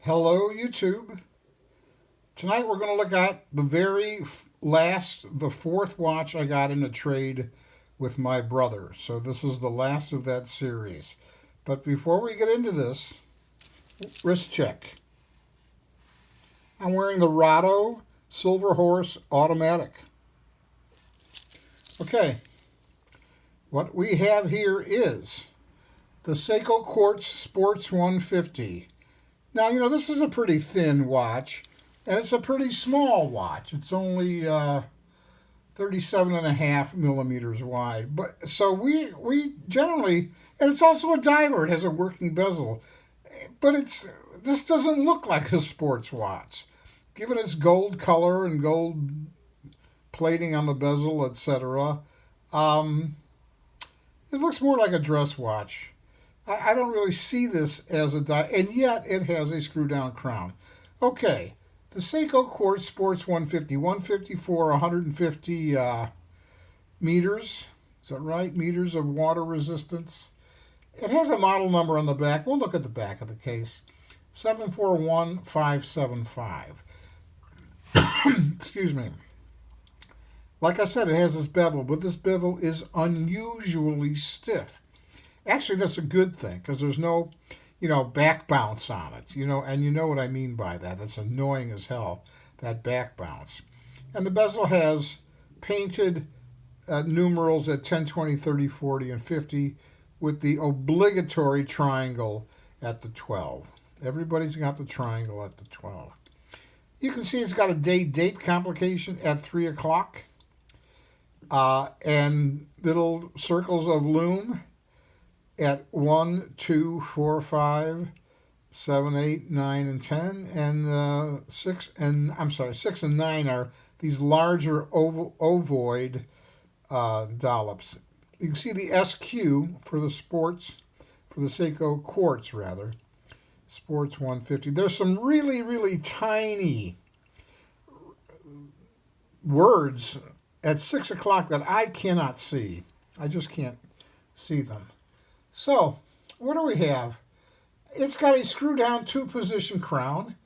Hello YouTube. Tonight we're going to look at the the fourth watch I got in a trade with my brother. So this is the last of that series. But before we get into this, wrist check. I'm wearing the Rado Silver Horse Automatic. Okay, what we have here is the Seiko Quartz Sports 150. Now, you know, this is a pretty thin watch, and it's a pretty small watch. It's only 37.5 millimeters wide. But so we generally, and it's also a diver. It has a working bezel, but this doesn't look like a sports watch, given its gold color and gold plating on the bezel, etc. It looks more like a dress watch. I don't really see this as a and yet it has a screw-down crown. Okay, the Seiko Quartz Sports 150, 154, 150 meters. Is that right? Meters of water resistance. It has a model number on the back. We'll look at the back of the case. 741575. Excuse me. Like I said, it has this bevel, but this bevel is unusually stiff. Actually, that's a good thing because there's no, back bounce on it, and you know what I mean by that. That's annoying as hell, that back bounce. And the bezel has painted numerals at 10, 20, 30, 40, and 50 with the obligatory triangle at the 12. Everybody's got the triangle at the 12. You can see it's got a date complication at 3 o'clock and little circles of lume at 1, 2, 4, 5, 7, 8, 9, and 10, and 6 and 9 are these larger ovoid dollops. You can see the SQ for the Seiko Quartz rather, Sports 150. There's some really, really tiny words at 6 o'clock that I cannot see. I just can't see them. So, what do we have? It's got a screw-down two-position crown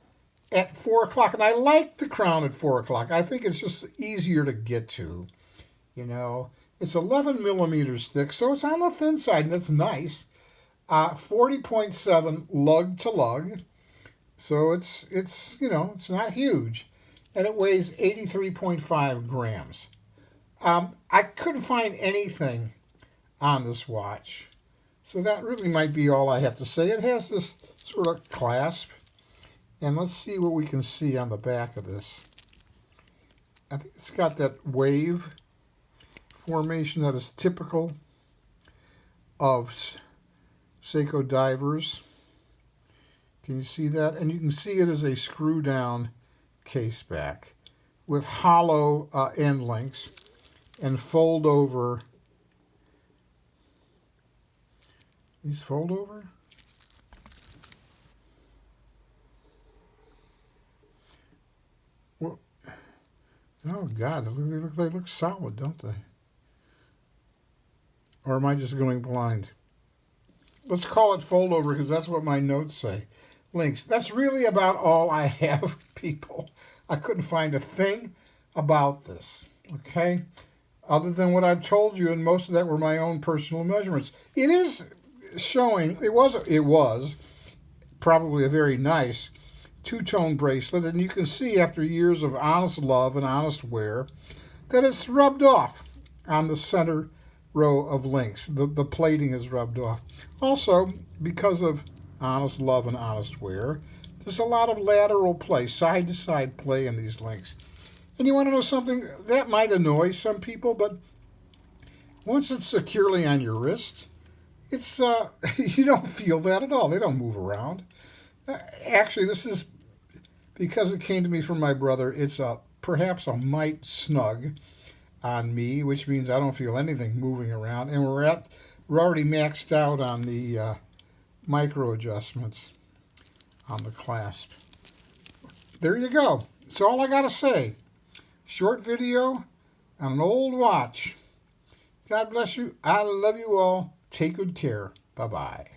at 4 o'clock, and I like the crown at 4 o'clock. I think it's just easier to get to, It's 11 millimeters thick, so it's on the thin side, and it's nice. 40.7 lug to lug, so it's not huge, and it weighs 83.5 grams. I couldn't find anything on this watch. So that really might be all I have to say. It has this sort of clasp. And let's see what we can see on the back of this. I think it's got that wave formation that is typical of Seiko divers. Can you see that? And you can see it as a screw-down case back with hollow end links and fold over. These fold over? Well, oh God, they look solid, don't they? Or am I just going blind? Let's call it fold over because that's what my notes say. Links. That's really about all I have, people. I couldn't find a thing about this, okay? Other than what I've told you, and most of that were my own personal measurements. It is showing, it was probably a very nice two-tone bracelet, and you can see after years of honest love and honest wear that it's rubbed off on the center row of links. The plating is rubbed off. Also, because of honest love and honest wear, there's a lot of lateral play, side-to-side play in these links. And you want to know something? That might annoy some people, but once it's securely on your wrist, it's you don't feel that at all. They don't move around. Actually, this is because it came to me from my brother. It's perhaps a mite snug on me, which means I don't feel anything moving around. And we're already maxed out on the micro adjustments on the clasp. There you go. That's all I gotta say. Short video on an old watch. God bless you. I love you all. Take good care. Bye-bye.